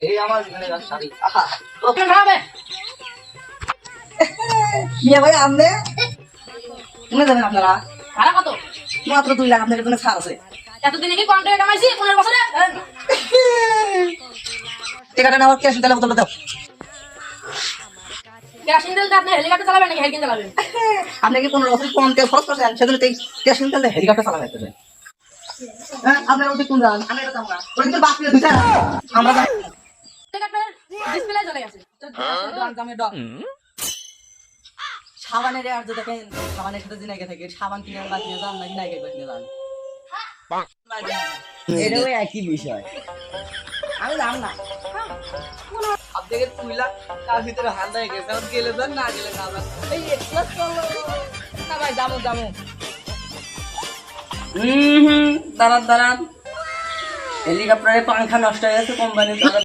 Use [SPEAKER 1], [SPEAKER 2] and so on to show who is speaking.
[SPEAKER 1] এই আমার শাড়ি
[SPEAKER 2] ওকে না হবে
[SPEAKER 1] ইয়ে ভাই আমনে শুনে যাবেন আপনারা
[SPEAKER 2] ভাড়া কত
[SPEAKER 1] মাত্র 2 লাখ আপনাদের জন্য ছাড় আছে
[SPEAKER 2] এতদিনে কি কম টাকা কামাইছি 15 বছরে
[SPEAKER 1] টিকাটা না আমার ক্যাশ দিলে বদলে দাও
[SPEAKER 2] কেরাসিন তেল দিয়ে আপনি হেলিকপ্টার চালাবেন নাকি হেলিকপ্টার চালাবেন
[SPEAKER 1] আপনি কি 15 বছর কম তেল খরচ করছেন সেজন্য এই ক্যাশ দিলে হেলিকপ্টার চালাতে হচ্ছে হ্যাঁ আপনারা ওদিকে কোন যান আমি এটা যাব না ওই তো বাকি দুইটা আমরা
[SPEAKER 2] হেলিকপ্টার ডিসপ্লে চলে গেছে
[SPEAKER 1] দামে ডক সাবানের আর যে দেখেন সাবানের সাথে জিনাইকে থাকে সাবান কিনে বাদ নিয়ে যান না জিনাইকে বাদ নিয়ে যান
[SPEAKER 3] এটাও একই বিষয়।
[SPEAKER 1] আমি জান না আপনাকে 2 লাখ তার ভিতরে হাত দিয়ে গেছে আর গেলে যান না গেলে না যান এই একলা চলো না ভাই দামো দাঁড়ান হেলিকপ্টারে পাংখা নষ্ট হয়ে গেছে কোম্পানি